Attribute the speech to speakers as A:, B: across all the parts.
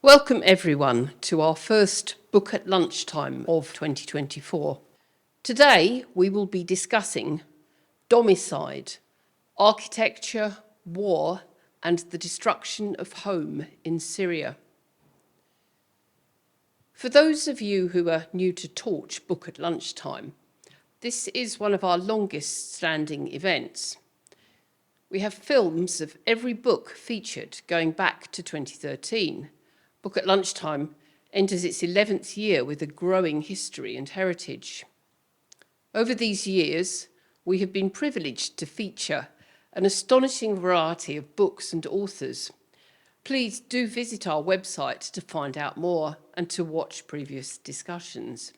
A: Welcome everyone to our first Book at Lunchtime of 2024. Today we will be discussing Domicide, Architecture, War and the Destruction of Home in Syria. For those of you who are new to Torch Book at Lunchtime, this is one of our longest standing events. We have films of every book featured going back to 2013. Book at Lunchtime enters its 11th year with a growing history and heritage. Over these years, we have been privileged to feature an astonishing variety of books and authors. Please do visit our website to find out more and to watch previous discussions.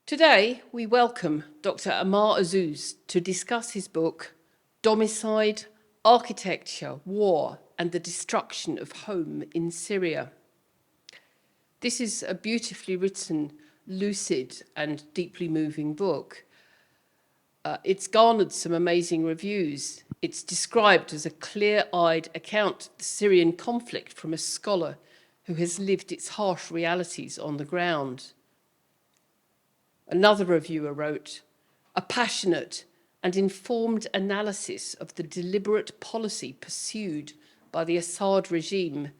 A: Today, we welcome Dr. Ammar Azzouz to discuss his book, Domicide, Architecture, War and the Destruction of Home in Syria. This is a beautifully written, lucid and deeply moving book. It's garnered some amazing reviews. It's described as a clear-eyed account of the Syrian conflict from a scholar who has lived its harsh realities on the ground. Another reviewer wrote, "A passionate and informed analysis of the deliberate policy pursued by the Assad regime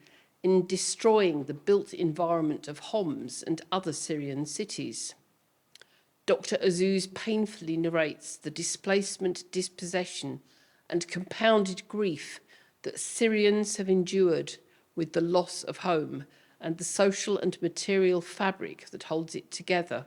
A: in destroying the built environment of Homs and other Syrian cities." Dr. Azzouz painfully narrates the displacement, dispossession, and compounded grief that Syrians have endured with the loss of home and the social and material fabric that holds it together.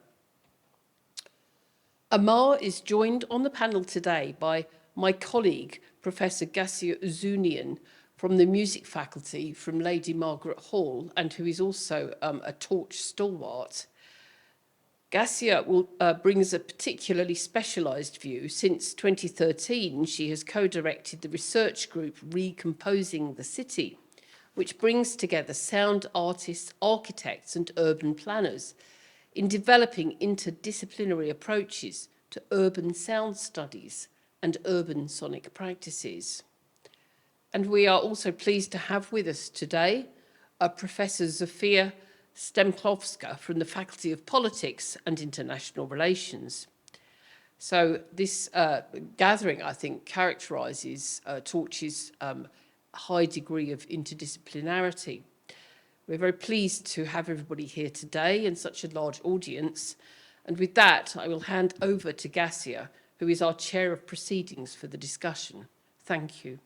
A: Ammar is joined on the panel today by my colleague, Professor Gassia Uzunian, from the music faculty from Lady Margaret Hall, and who is also a Torch stalwart. Gassia brings a particularly specialised view. Since 2013, she has co-directed the research group Recomposing the City, which brings together sound artists, architects and urban planners in developing interdisciplinary approaches to urban sound studies and urban sonic practices. And we are also pleased to have with us today Professor Zofia Stemkowska from the Faculty of Politics and International Relations. So this gathering, I think, characterises Torch's high degree of interdisciplinarity. We're very pleased to have everybody here today and such a large audience. And with that, I will hand over to Gassia, who is our chair of proceedings for the discussion. Thank you.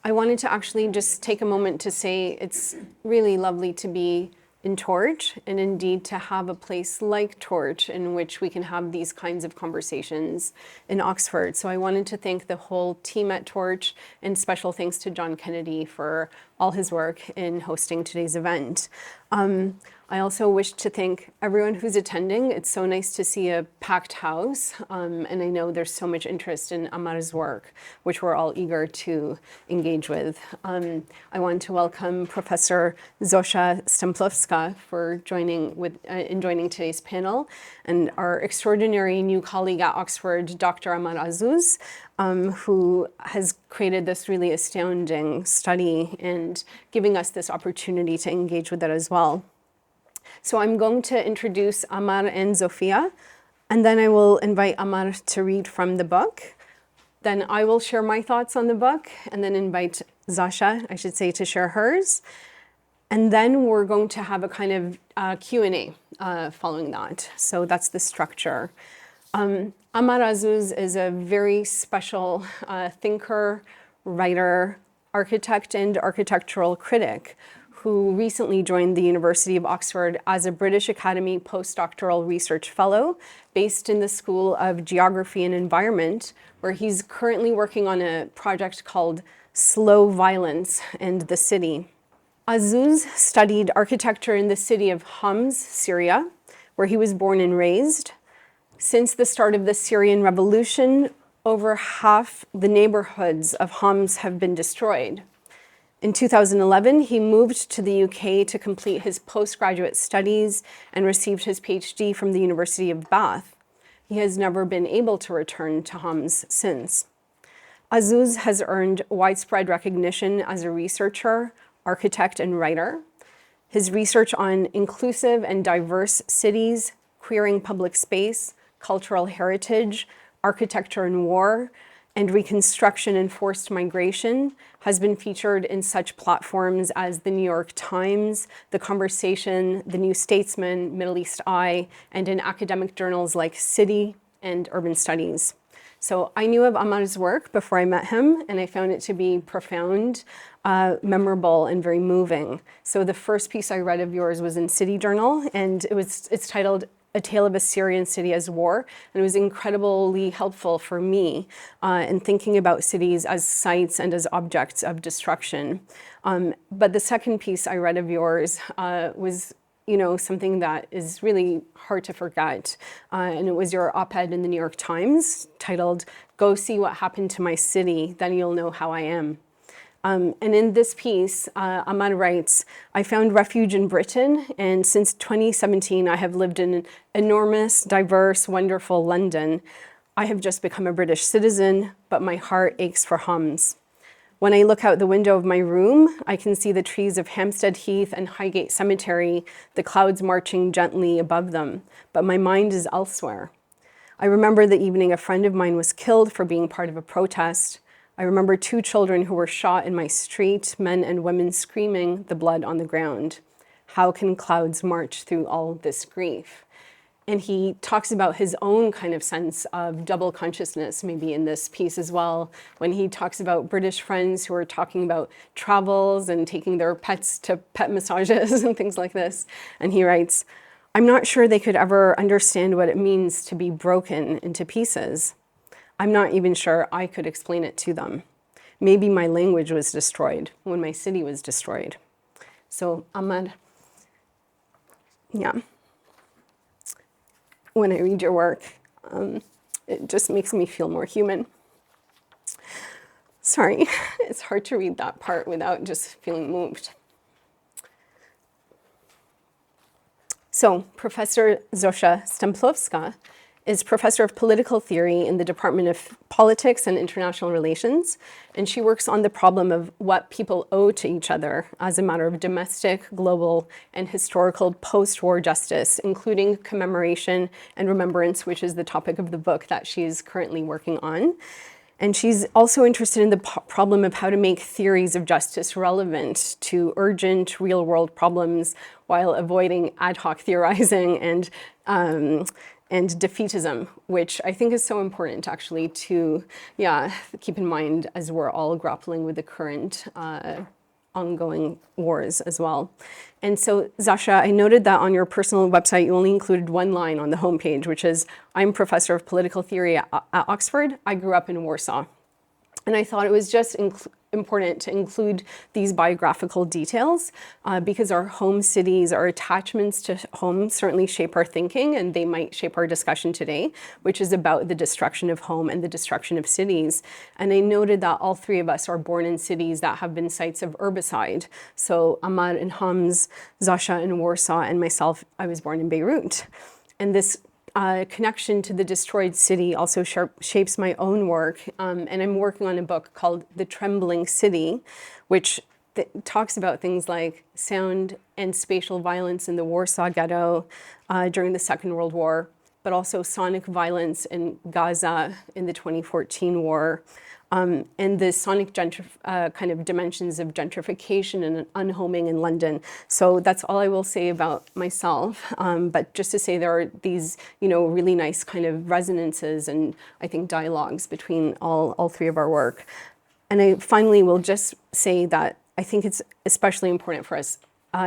B: I wanted to actually just take a moment to say it's really lovely to be in Torch and indeed to have a place like Torch in which we can have these kinds of conversations in Oxford. So I wanted to thank the whole team at Torch and special thanks to John Kennedy for all his work in hosting today's event. I also wish to thank everyone who's attending. It's so nice to see a packed house, and I know there's so much interest in Ammar's work, which we're all eager to engage with. I want to welcome Professor Zofia Stemkowska for joining today's panel, and our extraordinary new colleague at Oxford, Dr. Ammar Azzouz, who has created this really astounding study and giving us this opportunity to engage with it as well. So I'm going to introduce Ammar and Zofia, and then I will invite Ammar to read from the book. Then I will share my thoughts on the book, and then invite Zofia, I should say, to share hers. And then we're going to have a kind of Q&A following that. So that's the structure. Ammar Azzouz is a very special thinker, writer, architect, and architectural critic who recently joined the University of Oxford as a British Academy postdoctoral research fellow based in the School of Geography and Environment, where he's currently working on a project called Slow Violence and the City. Azzouz studied architecture in the city of Homs, Syria, where he was born and raised. Since the start of the Syrian revolution, over half the neighborhoods of Homs have been destroyed. In 2011, he moved to the UK to complete his postgraduate studies and received his PhD from the University of Bath. He has never been able to return to Homs since. Azzouz has earned widespread recognition as a researcher, architect, and writer. His research on inclusive and diverse cities, queering public space, cultural heritage, architecture and war, and reconstruction and forced migration has been featured in such platforms as the New York Times, The Conversation, The New Statesman, Middle East Eye, and in academic journals like City and Urban Studies. So I knew of Ammar's work before I met him, and I found it to be profound, memorable, and very moving. So the first piece I read of yours was in City Journal, and it's titled A Tale of a Syrian City as War, and it was incredibly helpful for me in thinking about cities as sites and as objects of destruction. But the second piece I read of yours was something that is really hard to forget. And it was your op-ed in the New York Times titled, "Go See What Happened to My City, Then You'll Know How I Am." And in this piece, Ammar writes, "I found refuge in Britain, and since 2017, I have lived in an enormous, diverse, wonderful London. I have just become a British citizen, but my heart aches for Homs. When I look out the window of my room, I can see the trees of Hampstead Heath and Highgate Cemetery, the clouds marching gently above them, but my mind is elsewhere. I remember the evening a friend of mine was killed for being part of a protest. I remember 2 children who were shot in my street, men and women screaming, the blood on the ground. How can clouds march through all this grief?" And he talks about his own kind of sense of double consciousness, maybe in this piece as well, when he talks about British friends who are talking about travels and taking their pets to pet massages and things like this. And he writes, "I'm not sure they could ever understand what it means to be broken into pieces. I'm not even sure I could explain it to them. Maybe my language was destroyed when my city was destroyed." So Ammar, yeah. When I read your work, it just makes me feel more human. Sorry, it's hard to read that part without just feeling moved. So Professor Zofia Stemplowska is professor of political theory in the Department of Politics and International Relations, and she works on the problem of what people owe to each other as a matter of domestic, global, and historical post-war justice, including commemoration and remembrance, which is the topic of the book that she's currently working on. And she's also interested in the problem of how to make theories of justice relevant to urgent real-world problems while avoiding ad hoc theorizing and defeatism, which I think is so important actually to keep in mind as we're all grappling with the current ongoing wars as well. And so Zofia, I noted that on your personal website you only included one line on the homepage, which is, "I'm professor of political theory at Oxford. I grew up in Warsaw." And I thought it was just important to include these biographical details because our home cities, our attachments to home certainly shape our thinking, and they might shape our discussion today, which is about the destruction of home and the destruction of cities. And I noted that all 3 of us are born in cities that have been sites of herbicide. So Ammar in Homs, Zofia in Warsaw, and myself, I was born in Beirut. And this connection to the destroyed city also shapes my own work. And I'm working on a book called The Trembling City, which talks about things like sound and spatial violence in the Warsaw Ghetto during the Second World War, but also sonic violence in Gaza in the 2014 war, and the sonic kind of dimensions of gentrification and unhoming in London. So that's all I will say about myself. But just to say there are these, really nice kind of resonances and I think dialogues between all 3 of our work. And I finally will just say that I think it's especially important for us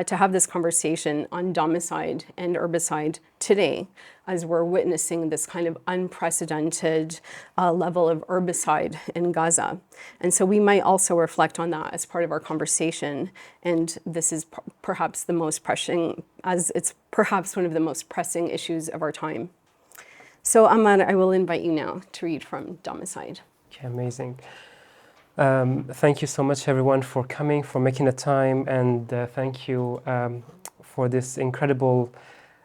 B: to have this conversation on domicide and herbicide today, as we're witnessing this kind of unprecedented level of herbicide in Gaza. And so we might also reflect on that as part of our conversation. And this is perhaps the most pressing, as it's perhaps one of the most pressing issues of our time. So Ammar, I will invite you now to read from Domicide.
C: Okay, amazing. Thank you so much, everyone, for coming, for making the time, and thank you for this incredible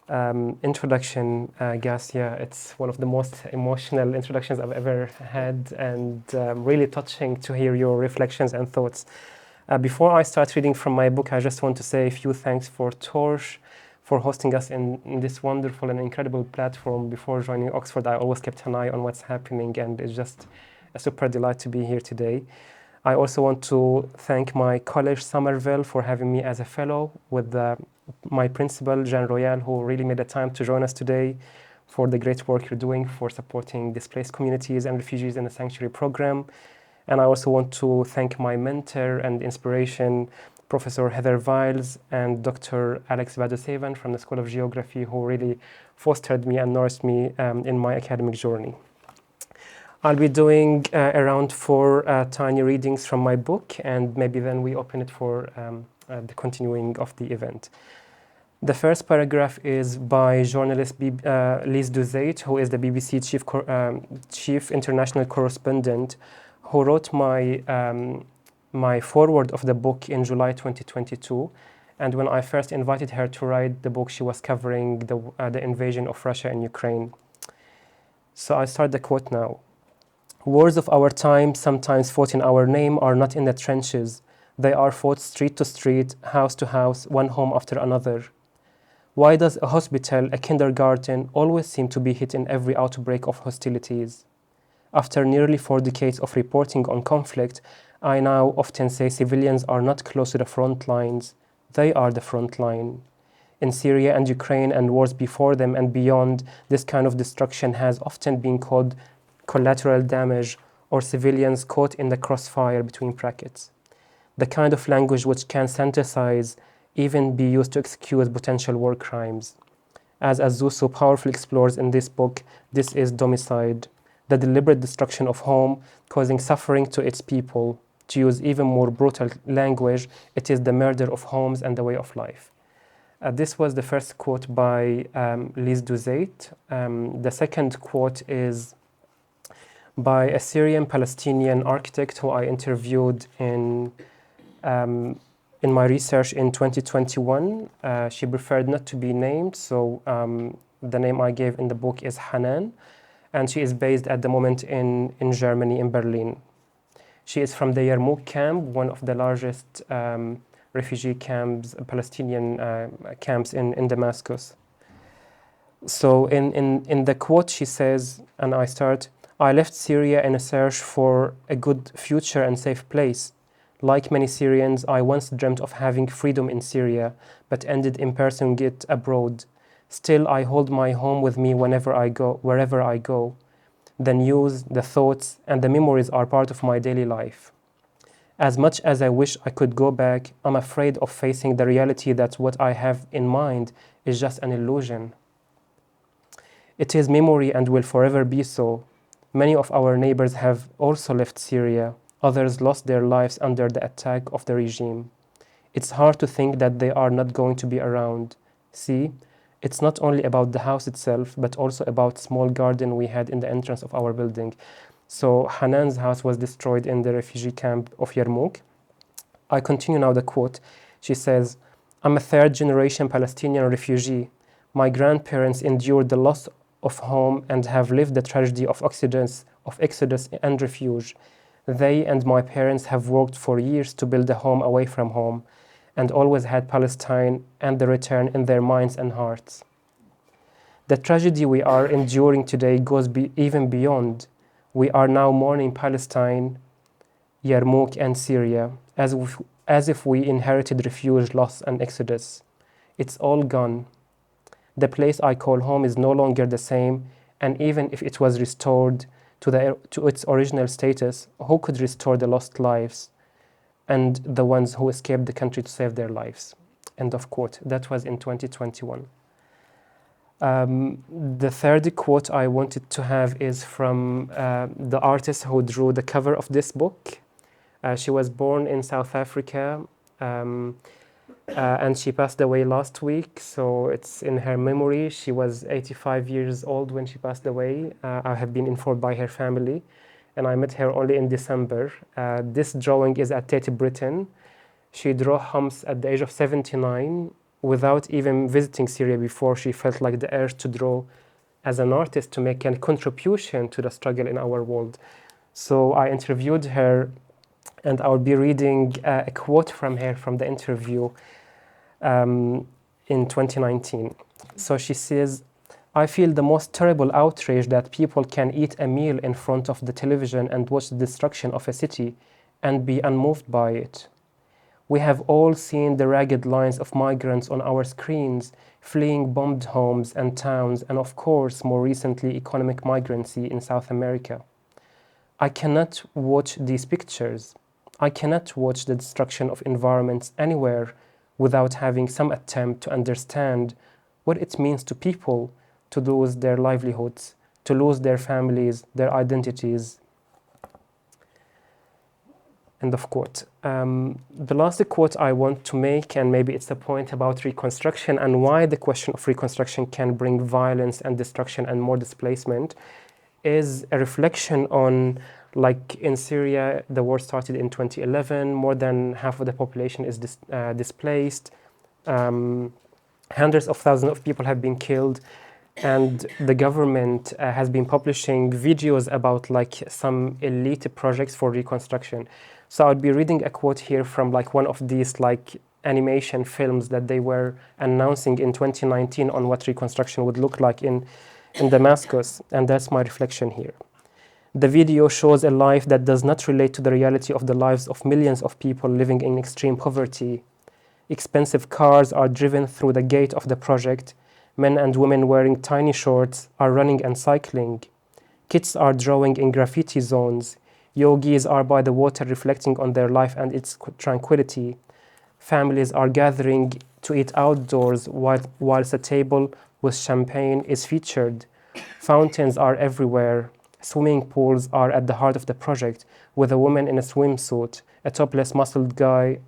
C: introduction, Gassia. It's one of the most emotional introductions I've ever had, and really touching to hear your reflections and thoughts. Before I start reading from my book, I just want to say a few thanks for Torch for hosting us in this wonderful and incredible platform. Before joining Oxford, I always kept an eye on what's happening, and it's just a super delight to be here today. I also want to thank my college, Somerville, for having me as a fellow, with my principal, Jean Royal, who really made the time to join us today, for the great work you're doing for supporting displaced communities and refugees in the sanctuary program. And I also want to thank my mentor and inspiration, Professor Heather Viles and Dr. Alex Vadosevan from the School of Geography, who really fostered me and nourished me in my academic journey. I'll be doing around 4 tiny readings from my book, and maybe then we open it for the continuing of the event. The first paragraph is by journalist Lise Duzait, who is the BBC Chief International Correspondent, who wrote my foreword of the book in July 2022. And when I first invited her to write the book, she was covering the invasion of Russia in Ukraine. So I start the quote now. Wars of our time, sometimes fought in our name, are not in the trenches. They are fought street to street, house to house, one home after another. Why does a hospital, a kindergarten, always seem to be hit in every outbreak of hostilities? After nearly 4 decades of reporting on conflict, I now often say civilians are not close to the front lines. They are the front line. In Syria and Ukraine and wars before them and beyond, this kind of destruction has often been called collateral damage, or civilians caught in the crossfire between brackets. The kind of language which can synthesize, even be used to excuse potential war crimes. As Azzouz so powerfully explores in this book, this is Domicide, the deliberate destruction of home, causing suffering to its people. To use even more brutal language, it is the murder of homes and the way of life. This was the first quote by Lise Duzait. The second quote is by a Syrian Palestinian architect who I interviewed in my research in 2021. She preferred not to be named, so the name I gave in the book is Hanan, and she is based at the moment in Germany, in Berlin. She is from the Yarmouk camp, one of the largest refugee camps, Palestinian camps in Damascus. So in the quote she says, and I start, I left Syria in a search for a good future and safe place. Like many Syrians, I once dreamt of having freedom in Syria, but ended in pursuing it abroad. Still, I hold my home with me wherever I go. The news, the thoughts, and the memories are part of my daily life. As much as I wish I could go back, I'm afraid of facing the reality that what I have in mind is just an illusion. It is memory and will forever be so. Many of our neighbors have also left Syria. Others lost their lives under the attack of the regime. It's hard to think that they are not going to be around. See, it's not only about the house itself, but also about small garden we had in the entrance of our building. So Hanan's house was destroyed in the refugee camp of Yarmouk. I continue now the quote. She says, I'm a third-generation Palestinian refugee. My grandparents endured the loss of home and have lived the tragedy of exodus and refuge. They and my parents have worked for years to build a home away from home, and always had Palestine and the return in their minds and hearts. The tragedy we are enduring today goes even beyond. We are now mourning Palestine, Yarmouk, and Syria, as if we inherited refuge, loss, and exodus. It's all gone. The place I call home is no longer the same, and even if it was restored to its original status, who could restore the lost lives and the ones who escaped the country to save their lives? End of quote. That was in 2021. The third quote I wanted to have is from the artist who drew the cover of this book. She was born in South Africa, and she passed away last week, so it's in her memory. She was 85 years old when she passed away. I have been informed by her family, and I met her only in December. This drawing is at Tate Britain. She drew humps at the age of 79, without even visiting Syria before, she felt like the urge to draw as an artist to make a contribution to the struggle in our world. So I interviewed her, and I'll be reading a quote from her from the interview in 2019. So she says, "I feel the most terrible outrage that people can eat a meal in front of the television and watch the destruction of a city and be unmoved by it. We have all seen the ragged lines of migrants on our screens, fleeing bombed homes and towns, and of course, more recently, economic migrancy in South America. I cannot watch these pictures. I cannot watch the destruction of environments anywhere without having some attempt to understand what it means to people to lose their livelihoods, to lose their families, their identities." End of quote. The last quote I want to make, and maybe it's a point about reconstruction and why the question of reconstruction can bring violence and destruction and more displacement, is a reflection on, like in Syria, the war started in 2011, more than half of the population is displaced, hundreds of thousands of people have been killed, and the government has been publishing videos about like some elite projects for reconstruction. So I'll be reading a quote here from like one of these like animation films that they were announcing in 2019 on what reconstruction would look like in Damascus, and that's my reflection here. "The video shows a life that does not relate to the reality of the lives of millions of people living in extreme poverty. Expensive cars are driven through the gate of the project. Men and women wearing tiny shorts are running and cycling. Kids are drawing in graffiti zones. Yogis are by the water reflecting on their life and its tranquility. Families are gathering to eat outdoors whilst a table with champagne is featured. Fountains are everywhere. Swimming pools are at the heart of the project, with a woman in a swimsuit, a topless muscled guy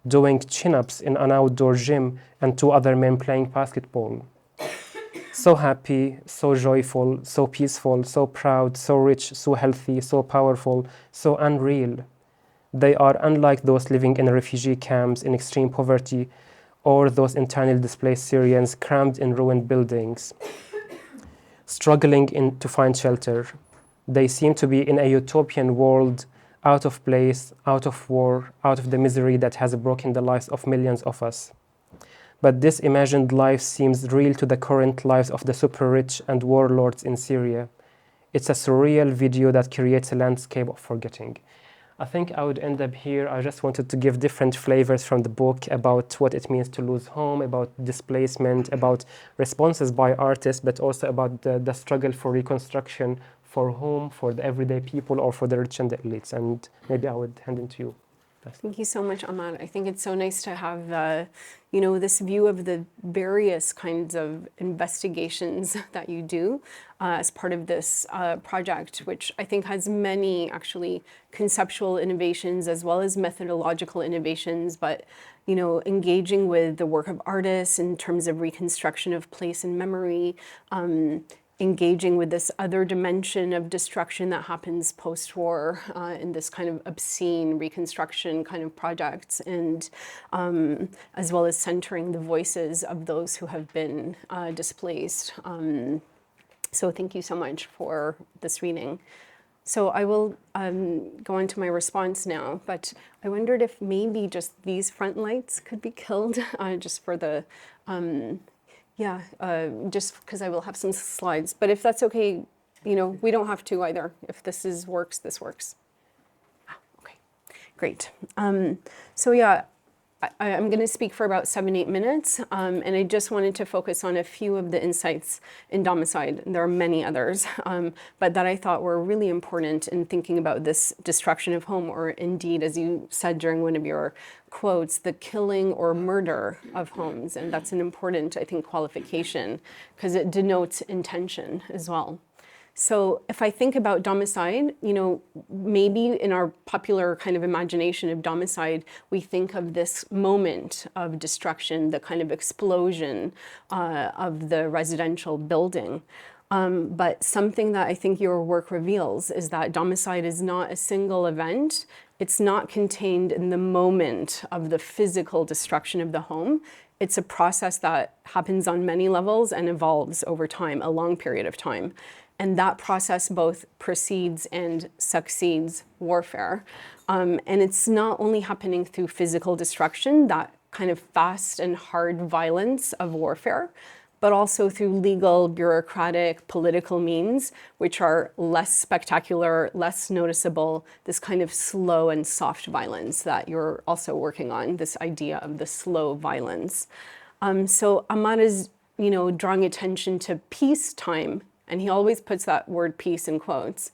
C: doing chin-ups in an outdoor gym, and two other men playing basketball. So happy, so joyful, so peaceful, so proud, so rich, so healthy, so powerful, so unreal. They are unlike those living in refugee camps in extreme poverty or those internally displaced Syrians crammed in ruined buildings, struggling to find shelter. They seem to be in a utopian world, out of place, out of war, out of the misery that has broken the lives of millions of us. But this imagined life seems real to the current lives of the super rich and warlords in Syria. It's a surreal video that creates a landscape of forgetting." I think I would end up here. I just wanted to give different flavors from the book about what it means to lose home, about displacement, about responses by artists, but also about the struggle for reconstruction, for whom, for the everyday people, or for the rich and the elites. And maybe I would hand it to you.
B: Thank you so much, Ammar. I think it's so nice to have, this view of the various kinds of investigations that you do as part of this project, which I think has many actually conceptual innovations as well as methodological innovations, but engaging with the work of artists in terms of reconstruction of place and memory, engaging with this other dimension of destruction that happens post-war in this kind of obscene reconstruction kind of projects, and as well as centering the voices of those who have been displaced. So thank you so much for this reading. So I will go on to my response now, but I wondered if maybe just these front lights could be killed just for the just because I will have some slides. But if that's okay, we don't have to either. If this works, this works. Okay, great. So yeah, I'm going to speak for about 7-8 minutes, and I just wanted to focus on a few of the insights in Domicide. There are many others, but that I thought were really important in thinking about this destruction of home, or indeed, as you said during one of your quotes, the killing or murder of homes. And that's an important, I think, qualification, because it denotes intention as well. So if I think about Domicide, maybe in our popular kind of imagination of Domicide, we think of this moment of destruction, the kind of explosion of the residential building. But something that I think your work reveals is that Domicide is not a single event. It's not contained in the moment of the physical destruction of the home. it's a process that happens on many levels and evolves over time, a long period of time. And that process both precedes and succeeds warfare. And it's not only happening through physical destruction, that kind of fast and hard violence of warfare, but also through legal, bureaucratic, political means, which are less spectacular, less noticeable, this kind of slow and soft violence that you're also working on, this idea of the slow violence. So Ammar is, drawing attention to peacetime, and he always puts that word peace in quotes,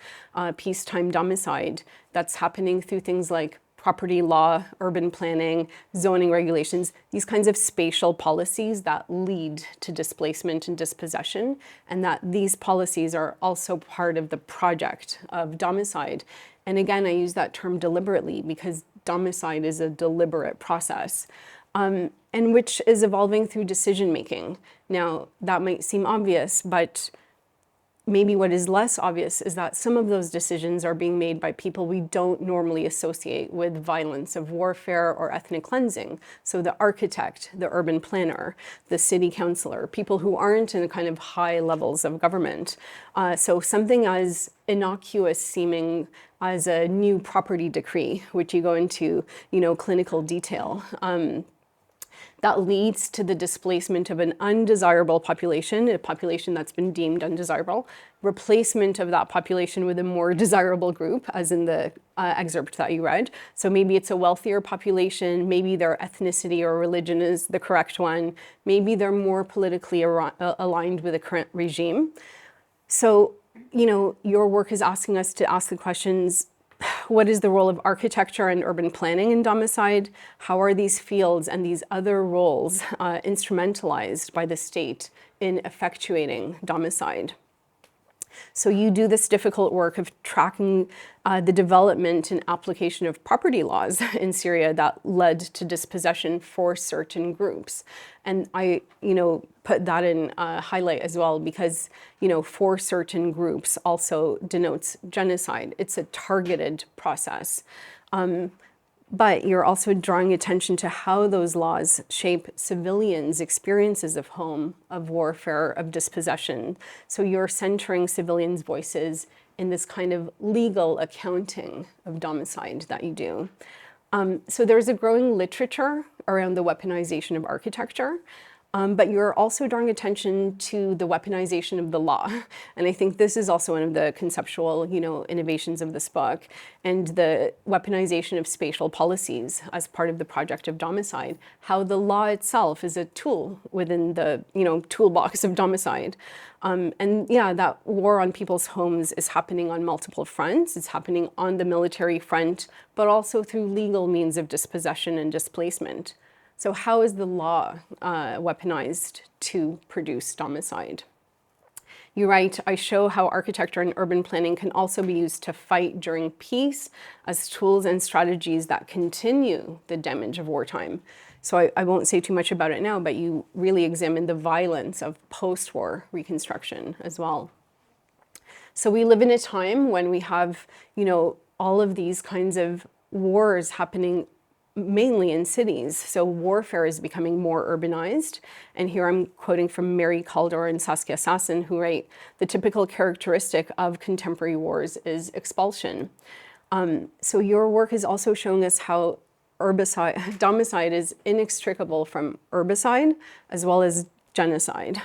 B: peacetime domicide, that's happening through things like property law, urban planning, zoning regulations, these kinds of spatial policies that lead to displacement and dispossession, and that these policies are also part of the project of Domicide. And again, I use that term deliberately because Domicide is a deliberate process, and which is evolving through decision making. Now, that might seem obvious, but maybe what is less obvious is that some of those decisions are being made by people we don't normally associate with violence of warfare or ethnic cleansing. So the architect, the urban planner, the city councillor, people who aren't in kind of high levels of government. So something as innocuous seeming as a new property decree, which you go into, clinical detail, that leads to the displacement of an undesirable population, a population that's been deemed undesirable, replacement of that population with a more desirable group, as in the excerpt that you read. So maybe it's a wealthier population, maybe their ethnicity or religion is the correct one, maybe they're more politically aligned with the current regime. So, your work is asking us to ask the questions, what is the role of architecture and urban planning in Domicide? How are these fields and these other roles instrumentalized by the state in effectuating Domicide? So you do this difficult work of tracking the development and application of property laws in Syria that led to dispossession for certain groups. And I, put that in highlight as well because, for certain groups also denotes genocide. It's a targeted process. But you're also drawing attention to how those laws shape civilians' experiences of home, of warfare, of dispossession. So you're centering civilians' voices in this kind of legal accounting of Domicide that you do. So there's a growing literature around the weaponization of architecture. But you're also drawing attention to the weaponization of the law. And I think this is also one of the conceptual, innovations of this book, and the weaponization of spatial policies as part of the project of Domicide, how the law itself is a tool within the, toolbox of Domicide. And yeah, that war on people's homes is happening on multiple fronts. It's happening on the military front, but also through legal means of dispossession and displacement. So how is the law weaponized to produce Domicide? You write, I show how architecture and urban planning can also be used to fight during peace as tools and strategies that continue the damage of wartime. So I won't say too much about it now, but you really examine the violence of post-war reconstruction as well. So we live in a time when we have, all of these kinds of wars happening mainly in cities. So warfare is becoming more urbanized. And here I'm quoting from Mary Kaldor and Saskia Sassen, who write, the typical characteristic of contemporary wars is expulsion. So your work is also showing us how Domicide is inextricable from herbicide as well as genocide.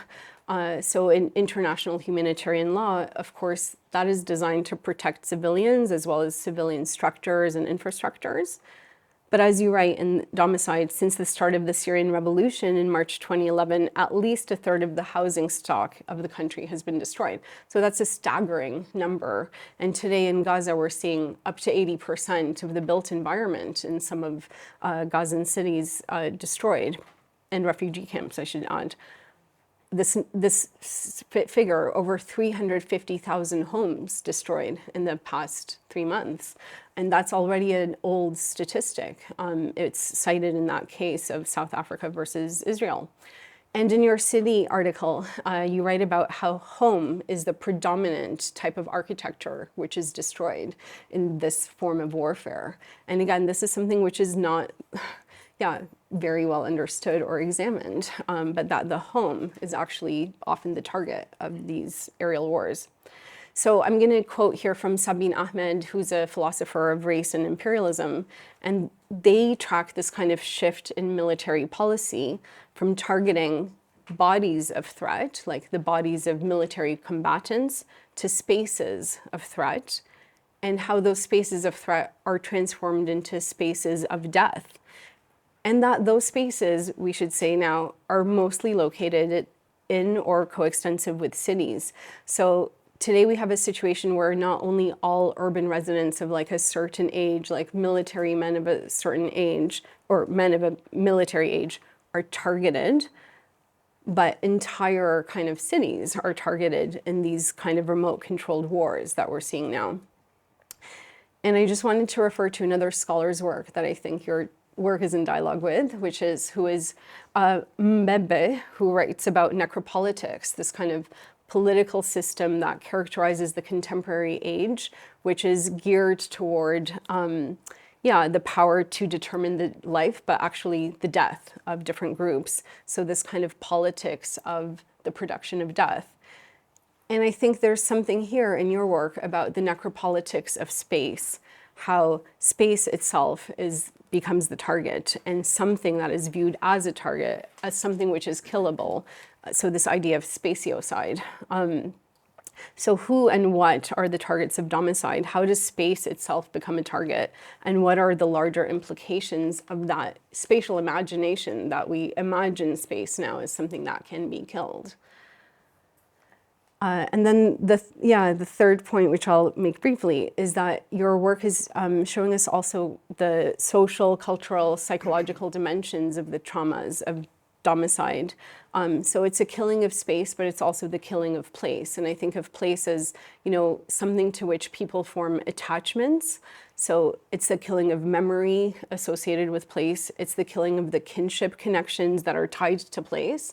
B: So in international humanitarian law, of course, that is designed to protect civilians as well as civilian structures and infrastructures. But as you write in Domicide, since the start of the Syrian revolution in March 2011, at least a third of the housing stock of the country has been destroyed. So that's a staggering number. And today in Gaza, we're seeing up to 80% of the built environment in some of Gazan cities destroyed, and refugee camps, I should add. This figure, over 350,000 homes destroyed in the past 3 months. And that's already an old statistic. It's cited in that case of South Africa versus Israel. And in your City article, you write about how home is the predominant type of architecture which is destroyed in this form of warfare. And again, this is something which is not very well understood or examined, but that the home is actually often the target of these aerial wars. So I'm going to quote here from Sabine Ahmed, who's a philosopher of race and imperialism, and they track this kind of shift in military policy from targeting bodies of threat, like the bodies of military combatants, to spaces of threat, and how those spaces of threat are transformed into spaces of death. And that those spaces, we should say now, are mostly located in or coextensive with cities. So today we have a situation where not only all urban residents of like a certain age, like military men of a certain age, or men of a military age, are targeted, but entire kind of cities are targeted in these kind of remote controlled wars that we're seeing now. And I just wanted to refer to another scholar's work that I think your work is in dialogue with, who is Mbebe, who writes about necropolitics, this kind of political system that characterizes the contemporary age, which is geared toward the power to determine the life, but actually the death of different groups. So this kind of politics of the production of death. And I think there's something here in your work about the necropolitics of space, how space itself becomes the target, and something that is viewed as a target, as something which is killable. So this idea of spatiocide. So who and what are the targets of domicide? How does space itself become a target? And what are the larger implications of that spatial imagination that we imagine space now as something that can be killed? And then the third point, which I'll make briefly, is that your work is showing us also the social, cultural, psychological dimensions of the traumas of domicide. So it's a killing of space, but it's also the killing of place. And I think of place as, something to which people form attachments. So it's the killing of memory associated with place. It's the killing of the kinship connections that are tied to place.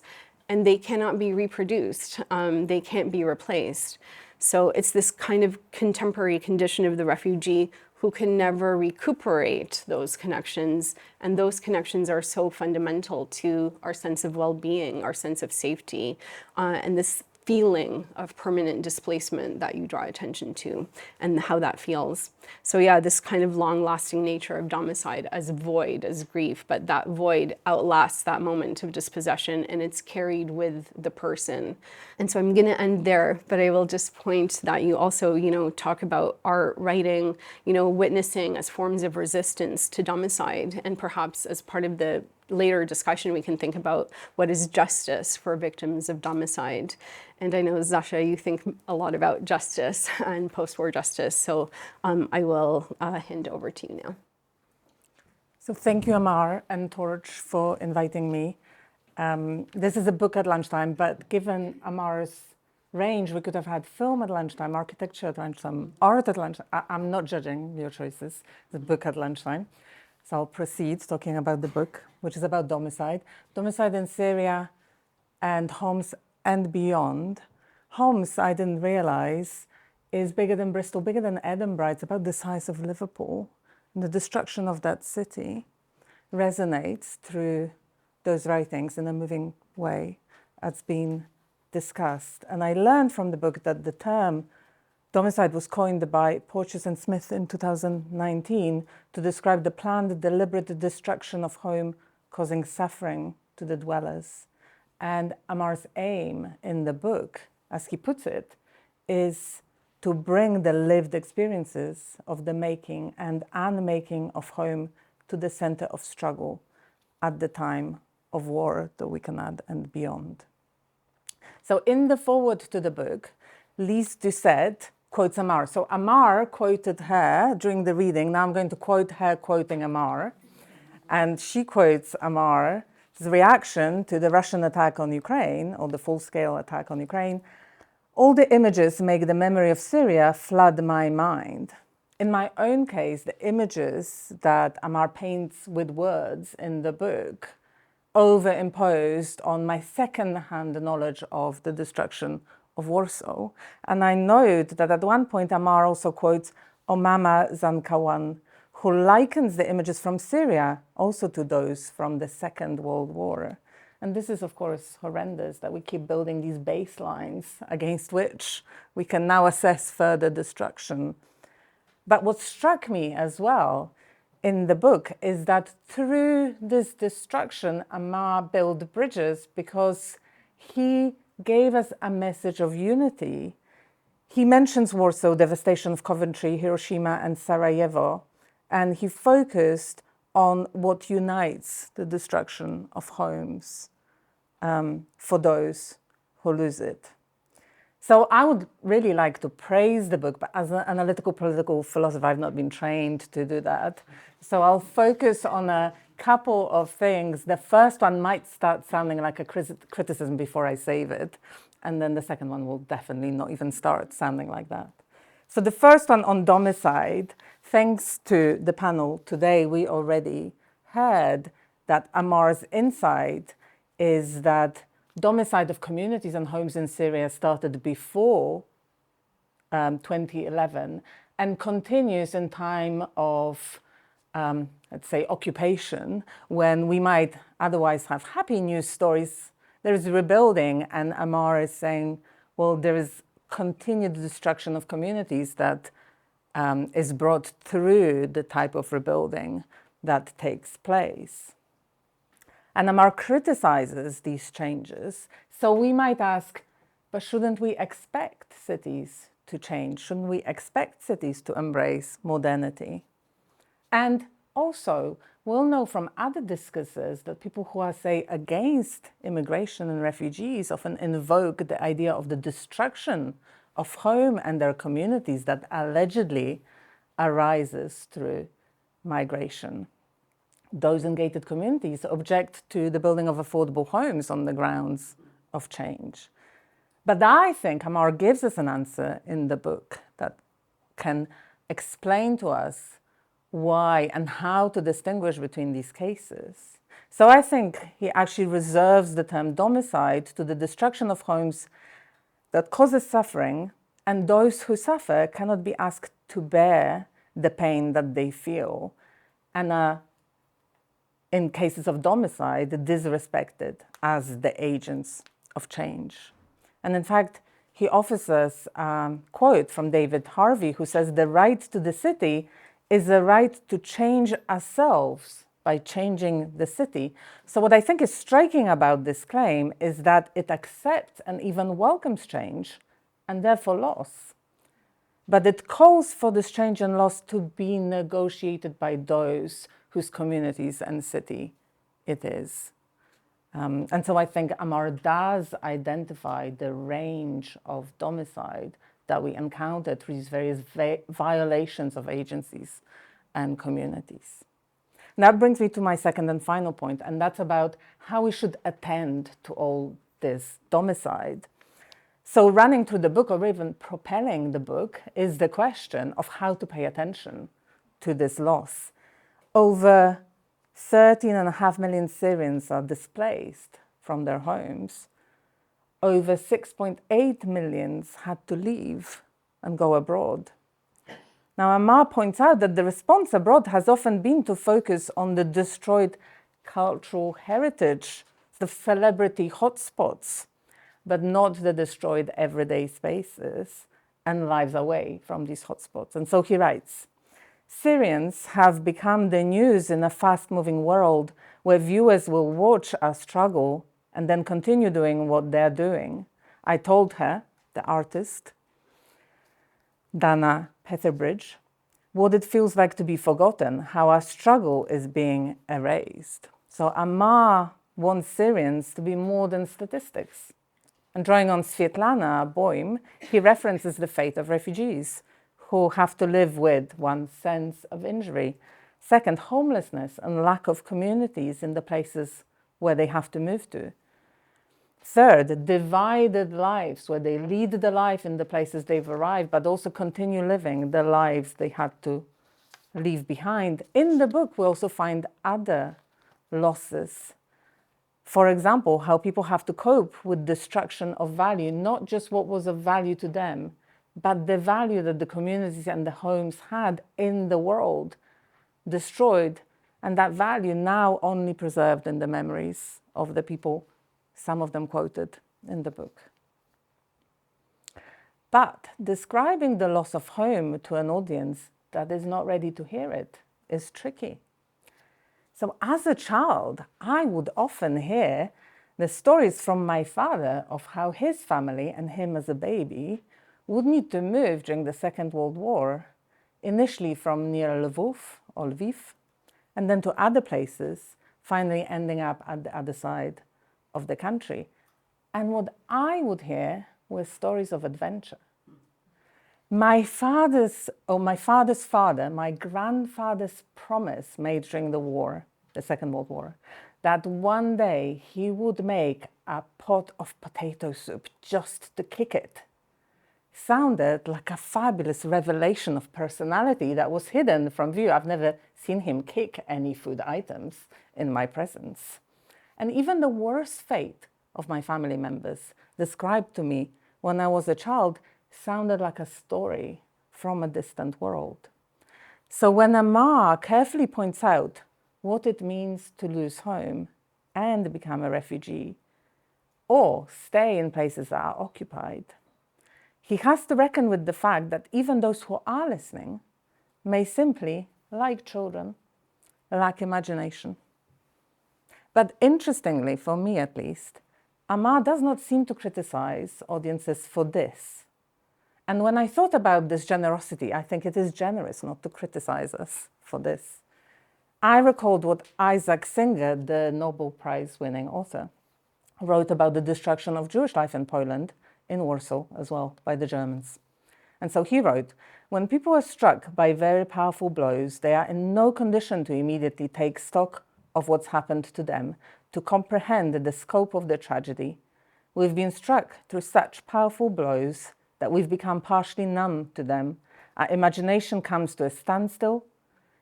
B: And they cannot be reproduced. They can't be replaced. So it's this kind of contemporary condition of the refugee who can never recuperate those connections. And those connections are so fundamental to our sense of well-being, our sense of safety, and this feeling of permanent displacement that you draw attention to and how that feels. So yeah, this kind of long-lasting nature of domicide as void, as grief, but that void outlasts that moment of dispossession and it's carried with the person. And so I'm gonna end there, but I will just point that you also, talk about art, writing, witnessing as forms of resistance to domicide, and perhaps as part of the later discussion, we can think about what is justice for victims of domicide. And I know, Zasha, you think a lot about justice and post-war justice, so I will hand over to you now.
D: So thank you, Ammar and Torch, for inviting me. This is a book at lunchtime, but given Ammar's range, we could have had film at lunchtime, architecture at lunchtime, art at lunchtime. I'm not judging your choices. The book at lunchtime. So I'll proceed talking about the book, which is about domicide. Domicide in Syria and Homs and beyond. Homs, I didn't realize, is bigger than Bristol, bigger than Edinburgh. It's about the size of Liverpool. And the destruction of that city resonates through those writings in a moving way, as been discussed. And I learned from the book that the term domicide was coined by Porteous and Smith in 2019 to describe the planned, deliberate destruction of home causing suffering to the dwellers. And Ammar's aim in the book, as he puts it, is to bring the lived experiences of the making and unmaking of home to the center of struggle at the time of war, that we can add, and beyond. So in the foreword to the book, Lise Doucet quotes Ammar. So Ammar quoted her during the reading. Now I'm going to quote her quoting Ammar. And she quotes Ammar's reaction to the Russian attack on Ukraine, or the full-scale attack on Ukraine. All the images make the memory of Syria flood my mind. In my own case, the images that Ammar paints with words in the book overimposed on my second-hand knowledge of the destruction of Warsaw. And I note that at one point Ammar also quotes Omama Zankawan, who likens the images from Syria also to those from the Second World War. And this is, of course, horrendous, that we keep building these baselines against which we can now assess further destruction. But what struck me as well in the book is that through this destruction, Ammar built bridges because he gave us a message of unity. He mentions Warsaw, devastation of Coventry, Hiroshima, and Sarajevo, and he focused on what unites the destruction of homes for those who lose it. So I would really like to praise the book, but as an analytical political philosopher, I've not been trained to do that. So I'll focus on a couple of things. The first one might start sounding like a criticism before I save it, and then the second one will definitely not even start sounding like that. So the first one on Domicide, thanks to the panel today, we already heard that Ammar's insight is that Domicide of communities and homes in Syria started before 2011 and continues in time of, let's say, occupation, when we might otherwise have happy news stories. There is rebuilding, and Ammar is saying, well, there is continued destruction of communities that is brought through the type of rebuilding that takes place. And Ammar criticizes these changes. So we might ask, but shouldn't we expect cities to change? Shouldn't we expect cities to embrace modernity? And also, we'll know from other discussers that people who are, say, against immigration and refugees often invoke the idea of the destruction of home and their communities that allegedly arises through migration. Those in gated communities object to the building of affordable homes on the grounds of change. But I think Ammar gives us an answer in the book that can explain to us why and how to distinguish between these cases. So I think he actually reserves the term domicide to the destruction of homes that causes suffering, and those who suffer cannot be asked to bear the pain that they feel, and are, in cases of domicide, disrespected as the agents of change. And in fact, he offers us a quote from David Harvey, who says, "The right to the city is a right to change ourselves by changing the city." So what I think is striking about this claim is that it accepts and even welcomes change, and therefore loss. But it calls for this change and loss to be negotiated by those whose communities and city it is. And so I think Ammar does identify the range of domicide that we encounter through these various violations of agencies and communities. And that brings me to my second and final point, and that's about how we should attend to all this domicide. So running through the book, or even propelling the book, is the question of how to pay attention to this loss. Over 13.5 million Syrians are displaced from their homes. Over 6.8 million had to leave and go abroad. Now, Ammar points out that the response abroad has often been to focus on the destroyed cultural heritage, the celebrity hotspots, but not the destroyed everyday spaces and lives away from these hotspots. And so he writes, "Syrians have become the news in a fast-moving world where viewers will watch us struggle and then continue doing what they're doing. I told her," the artist, Dana Petherbridge, "what it feels like to be forgotten, how our struggle is being erased." So Ammar wants Syrians to be more than statistics. And drawing on Svetlana Boym, he references the fate of refugees who have to live with, one, sense of injury, second, homelessness and lack of communities in the places where they have to move to, third, divided lives where they lead the life in the places they've arrived, but also continue living the lives they had to leave behind. In the book, we also find other losses. For example, how people have to cope with destruction of value, not just what was of value to them, but the value that the communities and the homes had in the world destroyed, and that value now only preserved in the memories of the people, some of them quoted in the book. But describing the loss of home to an audience that is not ready to hear it is tricky. So as a child, I would often hear the stories from my father of how his family and him as a baby would need to move during the Second World War, initially from near Lvov or Lviv, and then to other places, finally ending up at the other side of the country. And what I would hear were stories of adventure. My father's father, my grandfather's promise made during the war, the Second World War, that one day he would make a pot of potato soup just to kick it, sounded like a fabulous revelation of personality that was hidden from view. I've never seen him kick any food items in my presence. And even the worst fate of my family members described to me when I was a child sounded like a story from a distant world. So when Ammar carefully points out what it means to lose home and become a refugee, or stay in places that are occupied, he has to reckon with the fact that even those who are listening may simply, like children, lack imagination. But interestingly, for me at least, Ammar does not seem to criticize audiences for this. And when I thought about this generosity, I think it is generous not to criticize us for this. I recalled what Isaac Singer, the Nobel Prize-winning author, wrote about the destruction of Jewish life in Poland, in Warsaw as well, by the Germans. And so he wrote, "When people are struck by very powerful blows, they are in no condition to immediately take stock of what's happened to them, to comprehend the scope of the tragedy. We've been struck through such powerful blows that we've become partially numb to them. Our imagination comes to a standstill.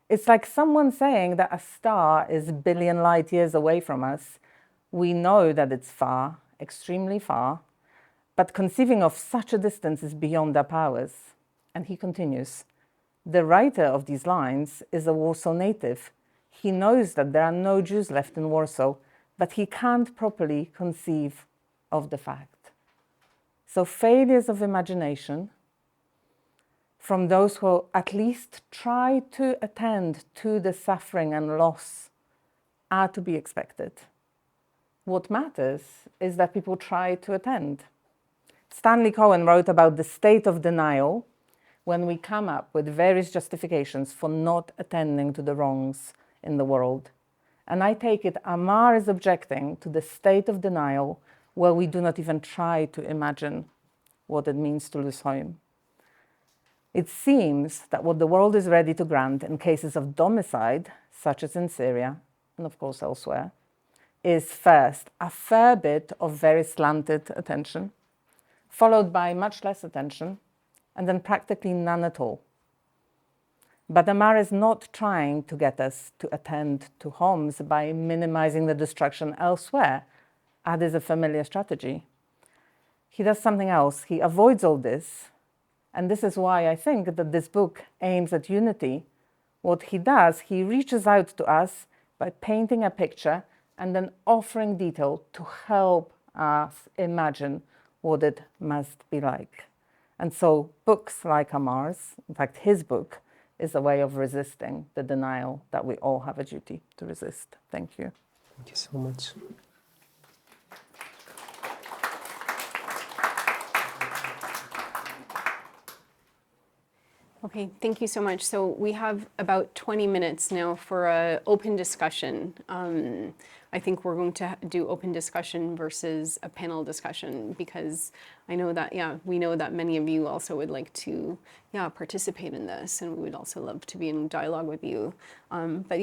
D: It's like someone saying that a star is a billion light years away from us. We know that it's far, extremely far, but conceiving of such a distance is beyond our powers." And he continues, "The writer of these lines is a Warsaw native. He knows that there are no Jews left in Warsaw, but he can't properly conceive of the fact." So failures of imagination from those who at least try to attend to the suffering and loss are to be expected. What matters is that people try to attend. Stanley Cohen wrote about the state of denial when we come up with various justifications for not attending to the wrongs in the world. And I take it Ammar is objecting to the state of denial where we do not even try to imagine what it means to lose home. It seems that what the world is ready to grant in cases of domicide, such as in Syria, and of course elsewhere, is first a fair bit of very slanted attention, followed by much less attention, and then practically none at all. But Ammar is not trying to get us to attend to homes by minimizing the destruction elsewhere, as is a familiar strategy. He does something else. He avoids all this. And this is why I think that this book aims at unity. What he does, he reaches out to us by painting a picture and then offering detail to help us imagine what it must be like. And so books like Ammar's, in fact his book, is a way of resisting the denial that we all have a duty to resist. Thank you.
C: Thank you so much.
B: Okay, thank you so much. So we have about 20 minutes now for an open discussion. I think we're going to do open discussion versus a panel discussion because I know that, we know that many of you also would like to, participate in this, and we would also love to be in dialogue with you. But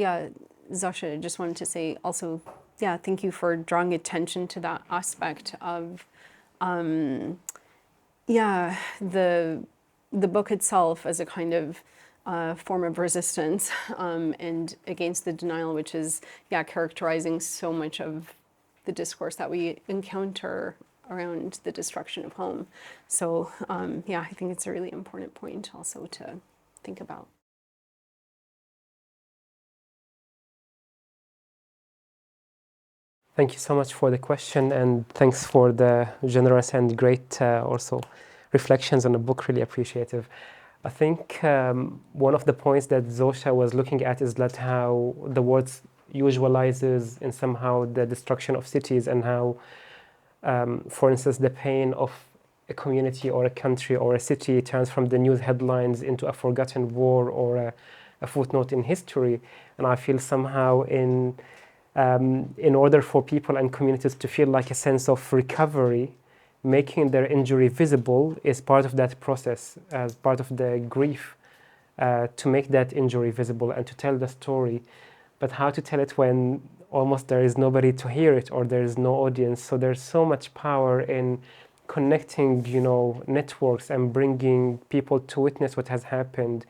B: Zosia, just wanted to say also, thank you for drawing attention to that aspect of, the book itself as a kind of form of resistance and against the denial, which is characterizing so much of the discourse that we encounter around the destruction of home. So I think it's a really important point also to think about.
C: Thank you so much for the question, and thanks for the generous and great also reflections on the book. Really appreciative. I think one of the points that Zosha was looking at is that how the world usualizes in somehow the destruction of cities, and how, for instance, the pain of a community or a country or a city turns from the news headlines into a forgotten war or a footnote in history. And I feel somehow in order for people and communities to feel like a sense of recovery, making their injury visible is part of that process, as part of the grief, to make that injury visible and to tell the story. But how to tell it when almost there is nobody to hear it or there is no audience? So there's so much power in connecting, networks and bringing people to witness what has happened,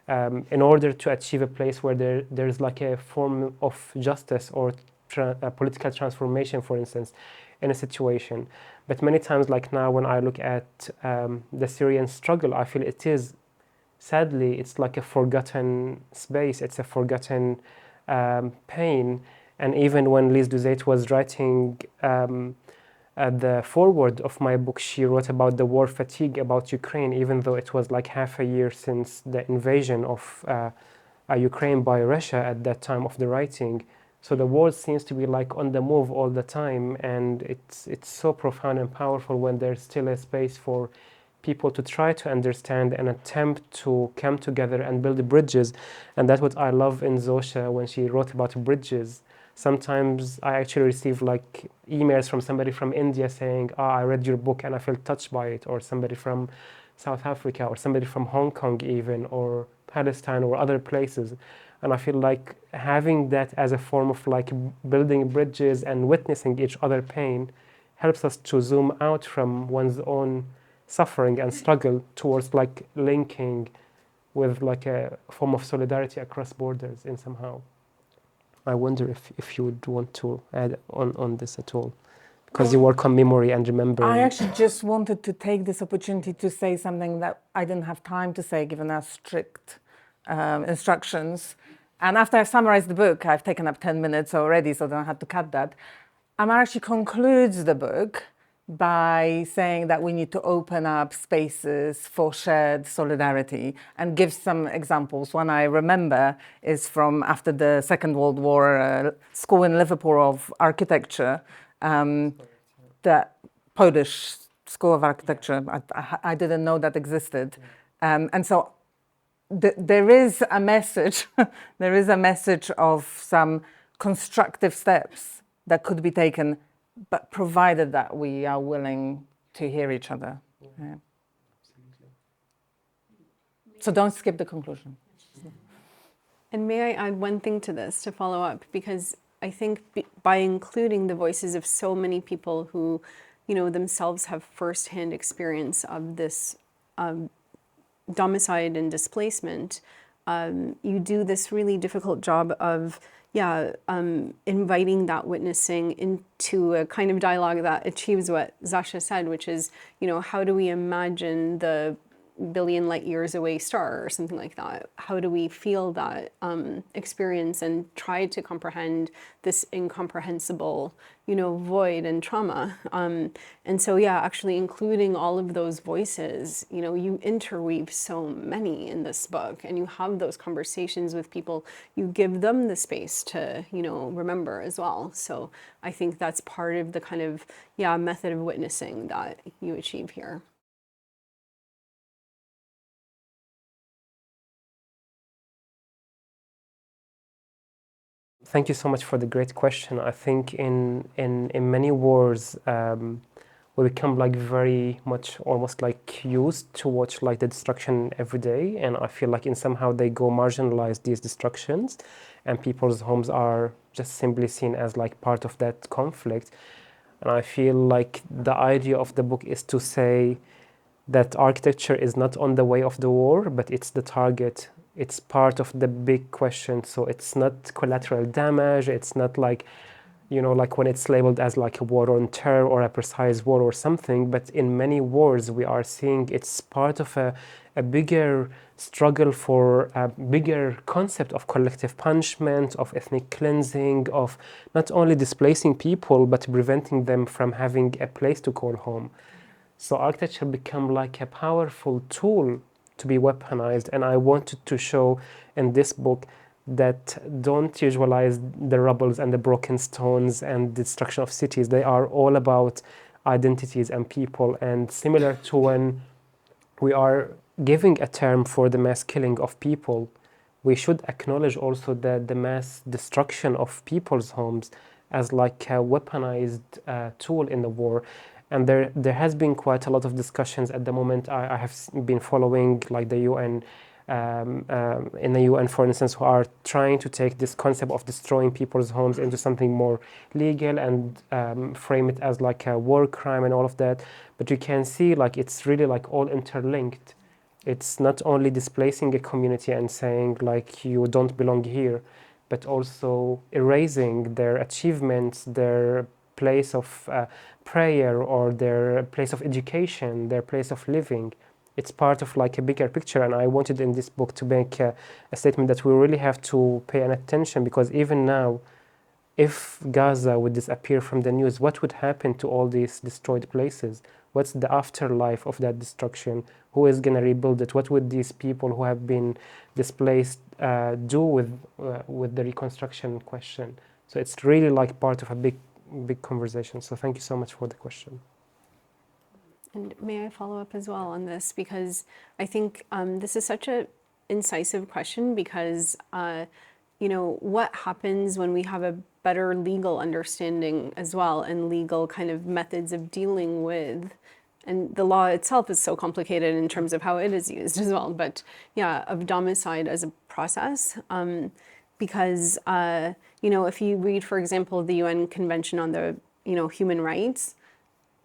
C: in order to achieve a place where there's like a form of justice or a political transformation, for instance, in a situation. But many times, like now, when I look at the Syrian struggle, I feel sadly, it's like a forgotten space. It's a forgotten pain. And even when Lise Duzet was writing at the foreword of my book, she wrote about the war fatigue about Ukraine, even though it was like half a year since the invasion of Ukraine by Russia at that time of the writing. So the world seems to be like on the move all the time, and it's so profound and powerful when there's still a space for people to try to understand and attempt to come together and build bridges. And that's what I love in Zosha when she wrote about bridges. Sometimes I actually receive like emails from somebody from India saying, I read your book and I felt touched by it, or somebody from South Africa, or somebody from Hong Kong even, or Palestine, or other places. And I feel like having that as a form of like building bridges and witnessing each other pain helps us to zoom out from one's own suffering and struggle towards like linking with like a form of solidarity across borders in somehow. I wonder if you would want to add on this at all, because you work on memory and remembering.
D: I actually just wanted to take this opportunity to say something that I didn't have time to say, given our strict instructions. And after I've summarized the book, I've taken up 10 minutes already, so I don't have to cut that. Ammar actually concludes the book by saying that we need to open up spaces for shared solidarity, and gives some examples. One I remember is from after the Second World War, school in Liverpool of architecture, the Polish School of Architecture. I didn't know that existed. And so there is a message, there is a message of some constructive steps that could be taken, but provided that we are willing to hear each other. Yeah. So don't skip the conclusion.
B: And may I add one thing to this to follow up, because I think by including the voices of so many people who, themselves have firsthand experience of this domicide and displacement, you do this really difficult job of inviting that witnessing into a kind of dialogue that achieves what Zasha said, which is, how do we imagine the billion light years away star or something like that? How do we feel that experience and try to comprehend this incomprehensible, void and trauma? And so, actually including all of those voices, you interweave so many in this book, and you have those conversations with people. You give them the space to, remember as well. So I think that's part of the kind of, method of witnessing that you achieve here.
C: Thank you so much for the great question. I think in many wars, we become like very much almost like used to watch like the destruction every day, and I feel like in somehow they go marginalize these destructions, and people's homes are just simply seen as like part of that conflict. And I feel like the idea of the book is to say that architecture is not on the way of the war, but it's the target. It's part of the big question. So it's not collateral damage. It's not like you know, like when it's labeled as like a war on terror or a precise war or something, but in many wars we are seeing it's part of a bigger struggle for a bigger concept of collective punishment, of ethnic cleansing, of not only displacing people, but preventing them from having a place to call home. So architecture become like a powerful tool to be weaponized, and I wanted to show in this book that don't usualize the rubbles and the broken stones and destruction of cities. They are all about identities and people, and similar to when we are giving a term for the mass killing of people, we should acknowledge also that the mass destruction of people's homes as like a weaponized tool in the war. And there has been quite a lot of discussions at the moment. I have been following like the UN, in the UN, for instance, who are trying to take this concept of destroying people's homes into something more legal and frame it as like a war crime and all of that. But you can see like it's really like all interlinked. It's not only displacing a community and saying like you don't belong here, but also erasing their achievements, their place of prayer or their place of education, their place of living. It's part of like a bigger picture, and I wanted in this book to make a statement that we really have to pay an attention, because even now, if Gaza would disappear from the news, what would happen to all these destroyed places? What's the afterlife of that destruction? Who is going to rebuild it? What would these people who have been displaced do with the reconstruction question? So it's really like part of a big conversation. So thank you so much for the question.
B: And may I follow up as well on this? Because I think this is such an incisive question, because you know, what happens when we have a better legal understanding as well, and legal kind of methods of dealing with, and the law itself is so complicated in terms of how it is used as well, but yeah, of domicide as a process. Because, you know, if you read, for example, the UN Convention on the, you know, Human Rights,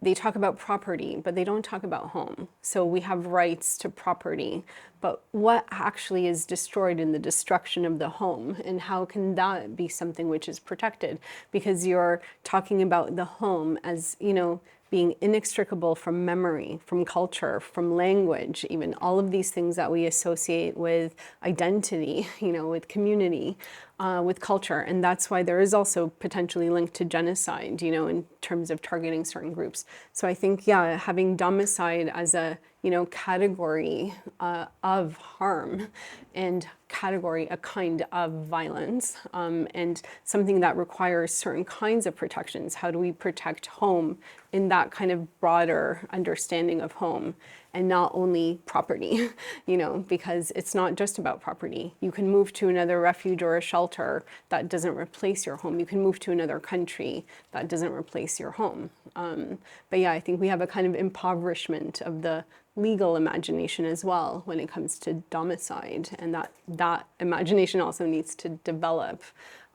B: they talk about property, but they don't talk about home. So we have rights to property, but what actually is destroyed in the destruction of the home, and how can that be something which is protected? Because you're talking about the home as, you know, being inextricable from memory, from culture, from language, even all of these things that we associate with identity, you know, with community, with culture. And that's why there is also potentially linked to genocide, you know, in terms of targeting certain groups. So I think, yeah, having domicide as a, you know, category of harm, and category, a kind of violence, and something that requires certain kinds of protections. How do we protect home in that kind of broader understanding of home, and not only property, you know, because it's not just about property. You can move to another refuge or a shelter, that doesn't replace your home. You can move to another country, that doesn't replace your home. But yeah, I think we have a kind of impoverishment of the legal imagination as well when it comes to domicide, and that imagination also needs to develop.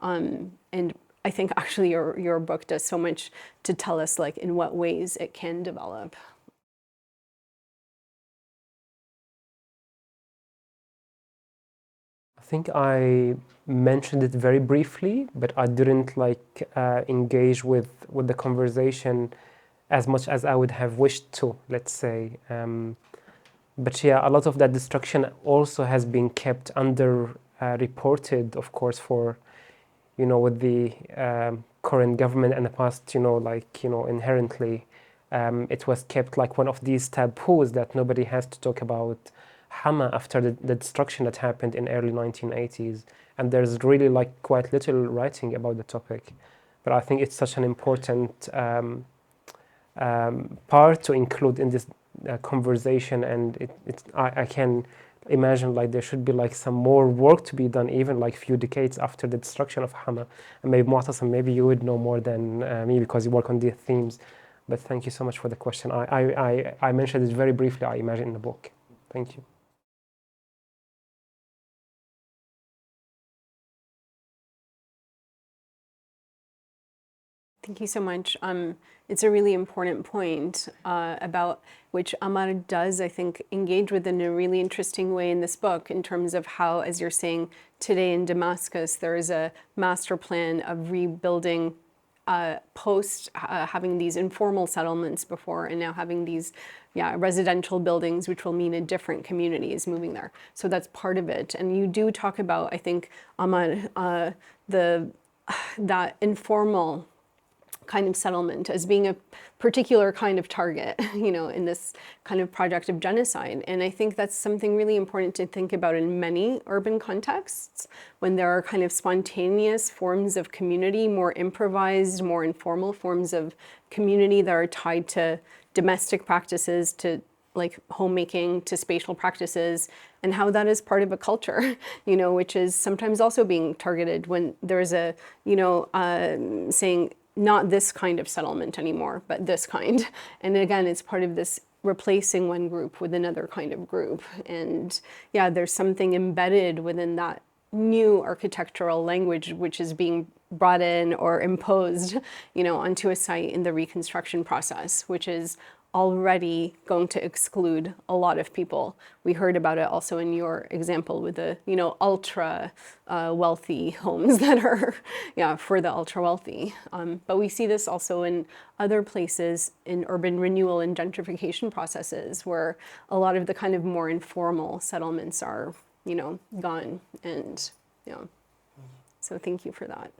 B: And I think actually your book does so much to tell us like in what ways it can develop.
C: I think I mentioned it very briefly, but I didn't like engage with the conversation as much as I would have wished to, let's say. But yeah, a lot of that destruction also has been kept under reported, of course, for, you know, with the current government and the past, you know, like, you know, inherently it was kept like one of these taboos that nobody has to talk about Hama after the destruction that happened in early 1980s. And there's really like quite little writing about the topic. But I think it's such an important part to include in this conversation, and I can imagine like there should be like some more work to be done, even like few decades after the destruction of Hama. And maybe Mu'tasim, maybe you would know more than me because you work on these themes. But thank you so much for the question. I mentioned it very briefly, I imagine, in the book. Thank you.
B: Thank you so much. It's a really important point about which Ammar does, I think, engage with in a really interesting way in this book, in terms of how, as you're saying, today in Damascus, there is a master plan of rebuilding post having these informal settlements before, and now having these residential buildings, which will mean a different community is moving there. So that's part of it. And you do talk about, I think, Ammar, that informal kind of settlement as being a particular kind of target, you know, in this kind of project of genocide. And I think that's something really important to think about in many urban contexts, when there are kind of spontaneous forms of community, more improvised, more informal forms of community that are tied to domestic practices, to like homemaking, to spatial practices, and how that is part of a culture, you know, which is sometimes also being targeted when there's a, you know, saying, not this kind of settlement anymore, but this kind. And again, it's part of this replacing one group with another kind of group. And yeah, there's something embedded within that new architectural language which is being brought in or imposed, you know, onto a site in the reconstruction process, which is already going to exclude a lot of people. We heard about it also in your example with the, you know, ultra wealthy homes that are, for the ultra wealthy. But we see this also in other places in urban renewal and gentrification processes, where a lot of the kind of more informal settlements are, you know, gone. And, you know, so thank you for that.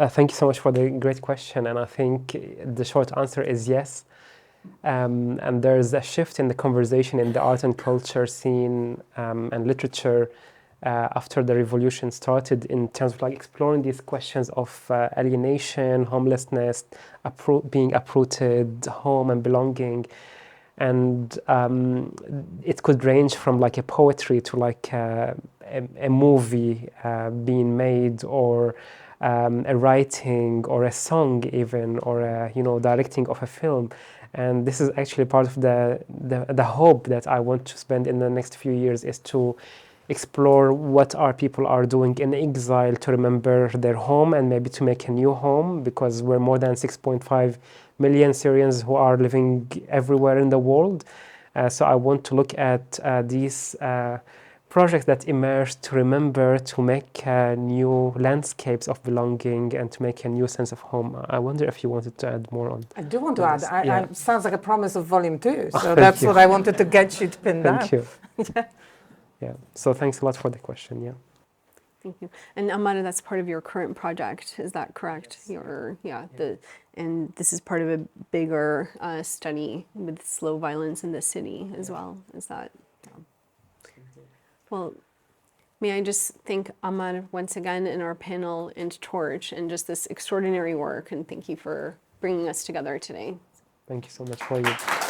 C: Thank you so much for the great question, and I think the short answer is yes. And there's a shift in the conversation in the art and culture scene and literature after the revolution started, in terms of like exploring these questions of alienation, homelessness, being uprooted, home and belonging. And it could range from like a poetry to like a movie being made, or a writing, or a song even, or a, you know, directing of a film. And this is actually part of the hope that I want to spend in the next few years, is to explore what our people are doing in exile to remember their home and maybe to make a new home, because we're more than 6.5 million Syrians who are living everywhere in the world. So I want to look at these projects that emerge to remember, to make new landscapes of belonging, and to make a new sense of home. I wonder if you wanted to add more on.
D: I do want to add.
C: Yeah.
D: Sounds like a promise of volume 2. So that's what I wanted to get you to pin down.
C: Thank you. Yeah. So thanks a lot for the question. Yeah.
B: Thank you. And Ammar, that's part of your current project, is that correct? Yes. And this is part of a bigger study with slow violence in the city as well. Is that? Yeah. Well, may I just thank Ammar once again and our panel and Torch, and just this extraordinary work, and thank you for bringing us together today.
C: Thank you so much for you.